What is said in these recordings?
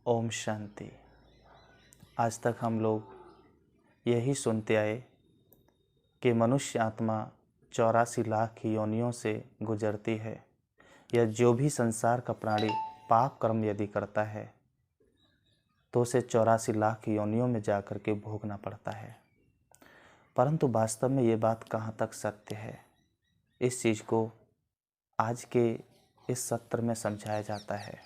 ओम शांति। आज तक हम लोग यही सुनते आए कि मनुष्य आत्मा 84 लाख योनियों से गुजरती है, या जो भी संसार का प्राणी पाप कर्म यदि करता है तो उसे 84 लाख योनियों में जाकर के भोगना पड़ता है। परंतु वास्तव में ये बात कहाँ तक सत्य है, इस चीज़ को आज के इस सत्र में समझाया जाता है।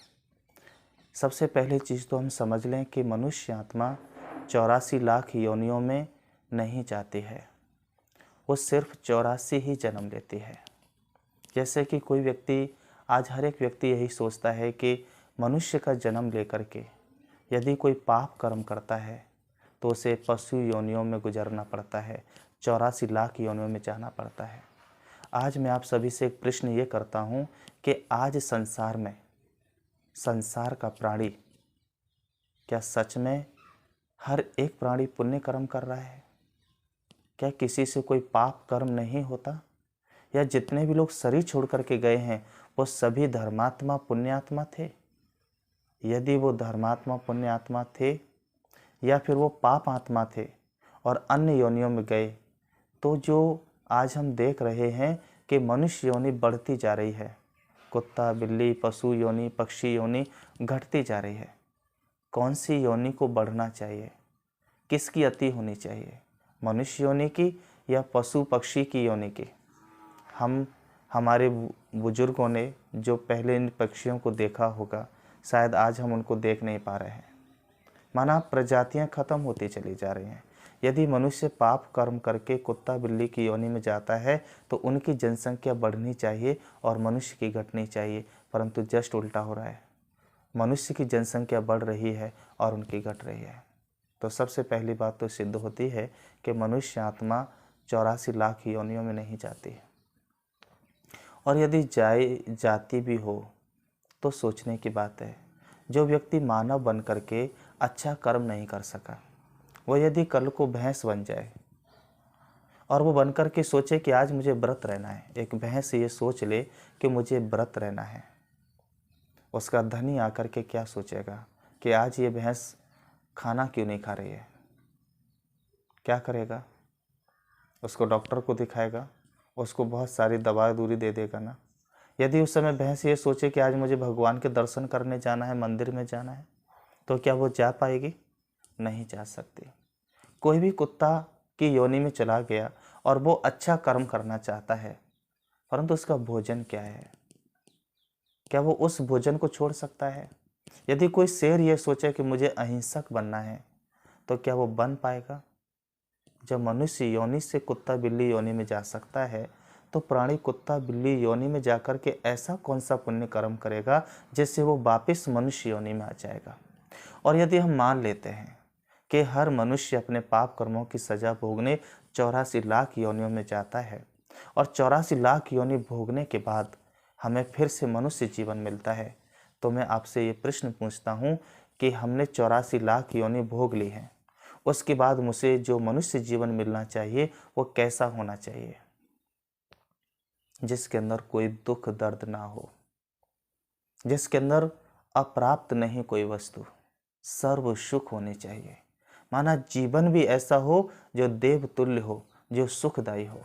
सबसे पहली चीज़ तो हम समझ लें कि मनुष्य आत्मा 84 लाख योनियों में नहीं जाती है, वो सिर्फ 84 ही जन्म लेती है। जैसे कि कोई व्यक्ति, आज हर एक व्यक्ति यही सोचता है कि मनुष्य का जन्म लेकर के यदि कोई पाप कर्म करता है तो उसे पशु योनियों में गुजरना पड़ता है, 84 लाख योनियों में जाना पड़ता है। आज मैं आप सभी से एक प्रश्न ये करता हूँ कि आज संसार में, संसार का प्राणी, क्या सच में हर एक प्राणी पुण्य कर्म कर रहा है? क्या किसी से कोई पाप कर्म नहीं होता? या जितने भी लोग शरीर छोड़ करके गए हैं वो सभी धर्मात्मा पुण्यात्मा थे? यदि वो धर्मात्मा पुण्यात्मा थे या फिर वो पाप आत्मा थे और अन्य योनियों में गए, तो जो आज हम देख रहे हैं कि मनुष्य योनि बढ़ती जा रही है, कुत्ता बिल्ली पशु योनि पक्षी योनि घटती जा रही है। कौन सी योनि को बढ़ना चाहिए, किसकी अति होनी चाहिए, मनुष्य योनि की या पशु पक्षी की योनि की? हमारे बुजुर्गों ने जो पहले इन पक्षियों को देखा होगा, शायद आज हम उनको देख नहीं पा रहे हैं। माना प्रजातियां खत्म होती चली जा रही हैं। यदि मनुष्य पाप कर्म करके कुत्ता बिल्ली की योनि में जाता है तो उनकी जनसंख्या बढ़नी चाहिए और मनुष्य की घटनी चाहिए, परंतु जस्ट उल्टा हो रहा है। मनुष्य की जनसंख्या बढ़ रही है और उनकी घट रही है। तो सबसे पहली बात तो सिद्ध होती है कि मनुष्य आत्मा 84 लाख योनियों में नहीं जाती है, और यदि जाती भी हो तो सोचने की बात है। जो व्यक्ति मानव बन करके अच्छा कर्म नहीं कर सका, वो यदि कल को भैंस बन जाए और वो बन करके सोचे कि आज मुझे व्रत रहना है, एक भैंस ये सोच ले कि मुझे व्रत रहना है, उसका धनी आकर के क्या सोचेगा कि आज ये भैंस खाना क्यों नहीं खा रही है? क्या करेगा? उसको डॉक्टर को दिखाएगा, उसको बहुत सारी दवा दूरी दे देगा ना। यदि उस समय भैंस ये सोचे कि आज मुझे भगवान के दर्शन करने जाना है, मंदिर में जाना है, तो क्या वो जा पाएगी? नहीं जा सकती। कोई भी कुत्ता की योनि में चला गया और वो अच्छा कर्म करना चाहता है, परंतु उसका भोजन क्या है? क्या वो उस भोजन को छोड़ सकता है? यदि कोई शेर ये सोचे कि मुझे अहिंसक बनना है, तो क्या वो बन पाएगा? जब मनुष्य योनि से कुत्ता बिल्ली योनि में जा सकता है, तो प्राणी कुत्ता बिल्ली योनि में जाकर के ऐसा कौन सा पुण्य कर्म करेगा जिससे वो वापस मनुष्य योनि में आ जाएगा? और यदि हम मान लेते हैं कि हर मनुष्य अपने पाप कर्मों की सजा भोगने 84 लाख योनियों में जाता है, और 84 लाख योनि भोगने के बाद हमें फिर से मनुष्य जीवन मिलता है, तो मैं आपसे ये प्रश्न पूछता हूँ कि हमने 84 लाख योनि भोग ली है, उसके बाद मुझे जो मनुष्य जीवन मिलना चाहिए वो कैसा होना चाहिए? जिसके अंदर कोई दुख दर्द ना हो, जिसके अंदर अप्राप्त नहीं कोई वस्तु, सर्व सुख होने चाहिए। माना जीवन भी ऐसा हो जो देवतुल्य हो, जो सुखदायी हो।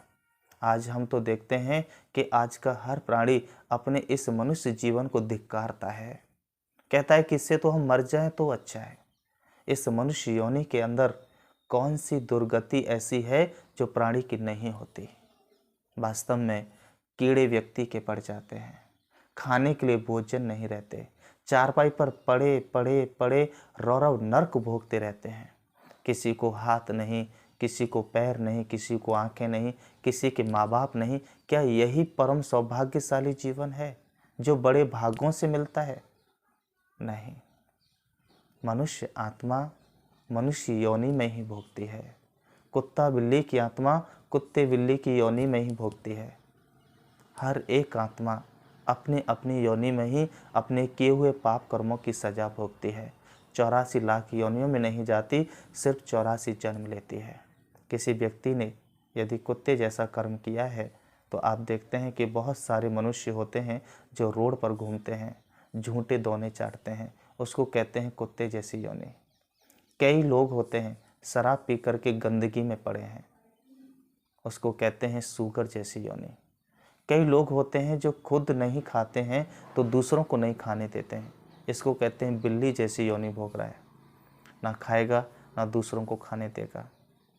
आज हम तो देखते हैं कि आज का हर प्राणी अपने इस मनुष्य जीवन को धिक्कारता है, कहता है कि इससे तो हम मर जाएं तो अच्छा है। इस मनुष्य योनि के अंदर कौन सी दुर्गति ऐसी है जो प्राणी की नहीं होती? वास्तव में कीड़े व्यक्ति के पड़ जाते हैं, खाने के लिए भोजन नहीं रहते, चारपाई पर पड़े पड़े पड़े रौरव नर्क भोगते रहते हैं। किसी को हाथ नहीं, किसी को पैर नहीं, किसी को आंखें नहीं, किसी के माँ बाप नहीं। क्या यही परम सौभाग्यशाली जीवन है जो बड़े भाग्यों से मिलता है? नहीं। मनुष्य आत्मा मनुष्य योनि में ही भोगती है, कुत्ता बिल्ली की आत्मा कुत्ते बिल्ली की योनि में ही भोगती है। हर एक आत्मा अपनी अपनी योनि में ही अपने किए हुए पाप कर्मों की सजा भोगती है। 84 लाख योनियों में नहीं जाती, सिर्फ 84 जन्म लेती है। किसी व्यक्ति ने यदि कुत्ते जैसा कर्म किया है तो आप देखते हैं कि बहुत सारे मनुष्य होते हैं जो रोड पर घूमते हैं, झूठे दोने चाटते हैं, उसको कहते हैं कुत्ते जैसी योनि। कई लोग होते हैं शराब पी कर के गंदगी में पड़े हैं, उसको कहते हैं सूगर जैसी योनि। कई लोग होते हैं जो खुद नहीं खाते हैं तो दूसरों को नहीं खाने देते हैं, इसको कहते हैं बिल्ली जैसी योनि भोग रहा है, ना खाएगा ना दूसरों को खाने देगा।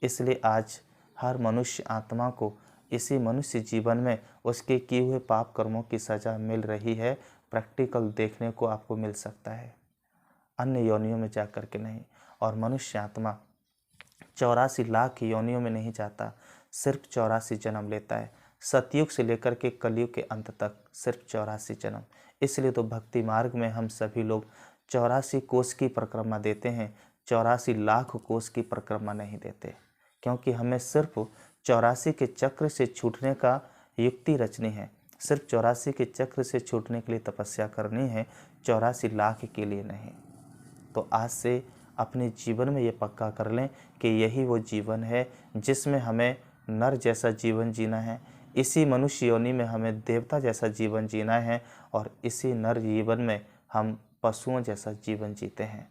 इसलिए आज हर मनुष्य आत्मा को इसी मनुष्य जीवन में उसके किए हुए पाप कर्मों की सज़ा मिल रही है। प्रैक्टिकल देखने को आपको मिल सकता है, अन्य योनियों में जा कर के नहीं। और मनुष्य आत्मा 84 लाख योनियों में नहीं जाता, सिर्फ 84 जन्म लेता है। सतयुग से लेकर के कलयुग के अंत तक सिर्फ 84 जन्म। इसलिए तो भक्ति मार्ग में हम सभी लोग 84 कोस की परिक्रमा देते हैं, 84 लाख कोस की परिक्रमा नहीं देते, क्योंकि हमें सिर्फ 84 के चक्र से छूटने का युक्ति रचनी है। सिर्फ 84 के चक्र से छूटने के लिए तपस्या करनी है, 84 लाख के लिए नहीं। तो आज से अपने जीवन में ये पक्का कर लें कि यही वो जीवन है जिसमें हमें नर जैसा जीवन जीना है, इसी मनुष्य योनि में हमें देवता जैसा जीवन जीना है, और इसी नर जीवन में हम पशुओं जैसा जीवन जीते हैं।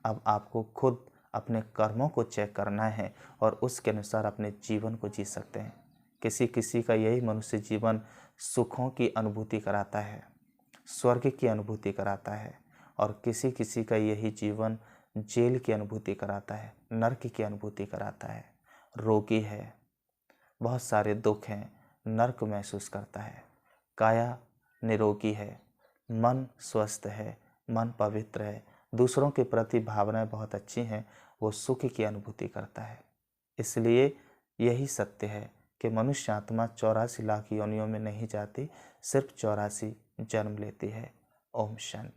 अब आपको खुद अपने कर्मों को चेक करना है और उसके अनुसार अपने जीवन को जी सकते हैं। किसी किसी का यही मनुष्य जीवन सुखों की अनुभूति कराता है, स्वर्ग की अनुभूति कराता है, और किसी किसी का यही जीवन जेल की अनुभूति कराता है, नरक की अनुभूति कराता है। रोगी है, बहुत सारे दुख हैं, नरक महसूस करता है। काया निरोगी है, मन स्वस्थ है, मन पवित्र है, दूसरों के प्रति भावनाएं बहुत अच्छी हैं, वो सुख की अनुभूति करता है। इसलिए यही सत्य है कि मनुष्य आत्मा 84 लाख योनियों में नहीं जाती, सिर्फ 84 जन्म लेती है। ओम शांति।